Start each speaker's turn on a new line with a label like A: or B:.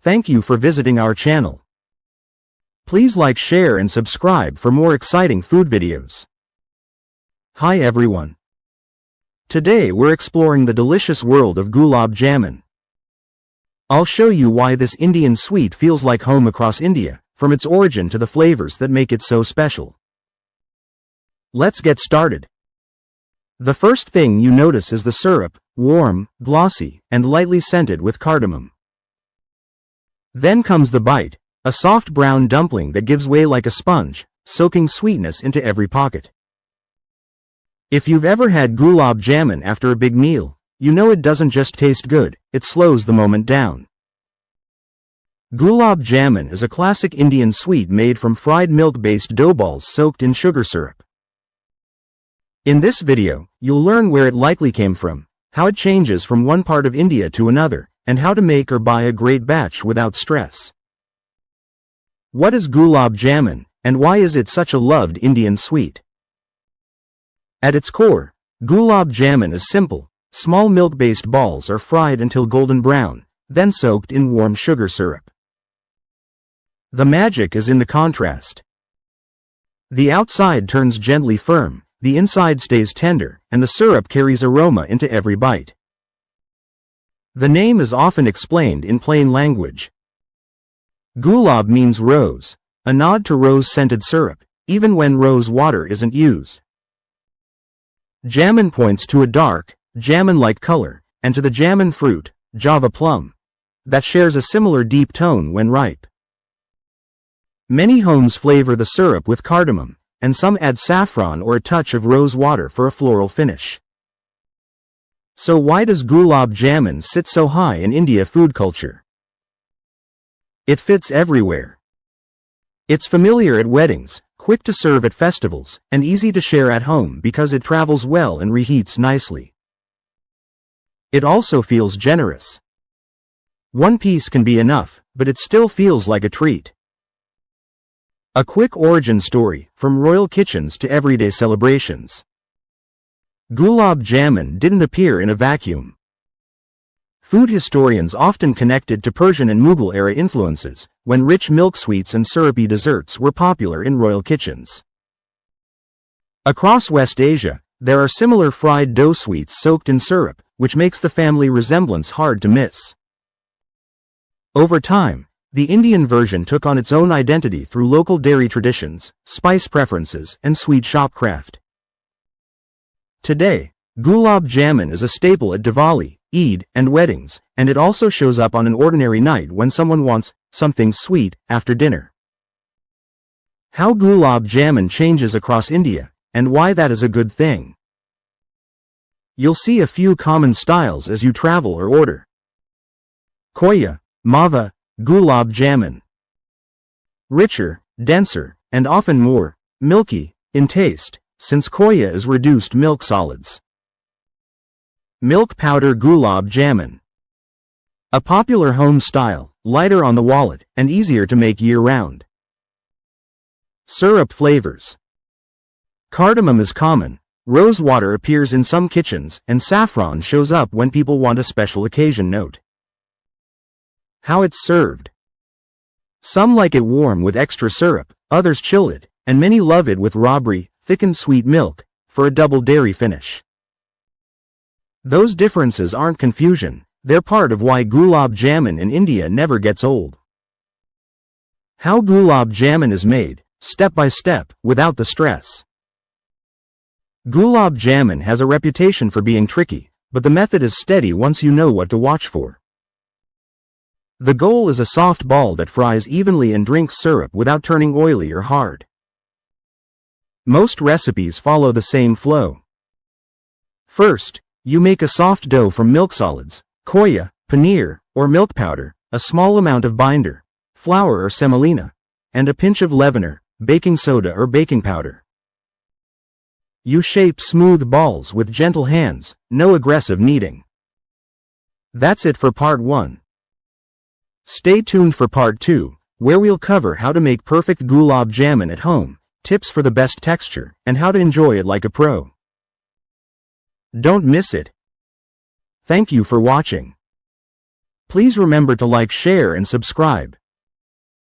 A: Thank you for visiting our channel. Please like, share and subscribe for more exciting food videos. Hi everyone. Today we're exploring the delicious world of Gulab Jamun. I'll show you why this Indian sweet feels like home across India, from its origin to the flavors that make it so special. Let's get started. The first thing you notice is the syrup, warm, glossy, and lightly scented with cardamom. Then comes the bite, a soft brown dumpling that gives way like a sponge, soaking sweetness into every pocket. If you've ever had Gulab Jamun after a big meal, you know it doesn't just taste good, it slows the moment down. Gulab Jamun is a classic Indian sweet made from fried milk-based dough balls soaked in sugar syrup. In this video, you'll learn where it likely came from, how it changes from one part of India to another, and how to make or buy a great batch without stress. What is Gulab Jamun, and why is it such a loved Indian sweet? At its core, Gulab Jamun is simple. Small milk-based balls are fried until golden brown, then soaked in warm sugar syrup. The magic is in the contrast. The outside turns gently firm, the inside stays tender, and the syrup carries aroma into every bite. The name is often explained in plain language. Gulab means rose, a nod to rose-scented syrup, even when rose water isn't used. Jamun points to a dark, jamun-like color, and to the jamun fruit, Java plum, that shares a similar deep tone when ripe. Many homes flavor the syrup with cardamom, and some add saffron or a touch of rose water for a floral finish. So why does Gulab Jamun sit so high in India food culture? It fits everywhere. It's familiar at weddings, quick to serve at festivals, and easy to share at home because it travels well and reheats nicely. It also feels generous. One piece can be enough, but it still feels like a treat. A quick origin story, from royal kitchens to everyday celebrations. Gulab Jamun didn't appear in a vacuum. Food historians often connect it to Persian and Mughal-era influences, when rich milk sweets and syrupy desserts were popular in royal kitchens. Across West Asia, there are similar fried dough sweets soaked in syrup, which makes the family resemblance hard to miss. Over time, the Indian version took on its own identity through local dairy traditions, spice preferences, and sweet shop craft. Today, Gulab Jamun is a staple at Diwali, Eid, and weddings, and it also shows up on an ordinary night when someone wants something sweet after dinner. How Gulab Jamun changes across India, and why that is a good thing. You'll see a few common styles as you travel or order. Khoya, Mava, Gulab Jamun. Richer, denser, and often more milky in taste, since khoya is reduced milk solids. Milk powder Gulab Jamun. A popular home style, lighter on the wallet, and easier to make year-round. Syrup flavors. Cardamom is common, rose water appears in some kitchens, and saffron shows up when people want a special occasion note. How it's served. Some like it warm with extra syrup, others chill it, and many love it with rabri, thickened sweet milk, for a double dairy finish. Those differences aren't confusion, they're part of why Gulab Jamun in India never gets old. How Gulab Jamun is made, step by step, without the stress. Gulab Jamun has a reputation for being tricky, but the method is steady once you know what to watch for. The goal is a soft ball that fries evenly and drinks syrup without turning oily or hard. Most recipes follow the same flow. First, you make a soft dough from milk solids, khoya, paneer, or milk powder, a small amount of binder, flour or semolina, and a pinch of leavener, baking soda or baking powder. You shape smooth balls with gentle hands, no aggressive kneading. That's it for part 1. Stay tuned for part 2, where we'll cover how to make perfect Gulab Jamun at home, tips for the best texture, and how to enjoy it like a pro. Don't miss it. Thank you for watching. Please remember to like, share and subscribe.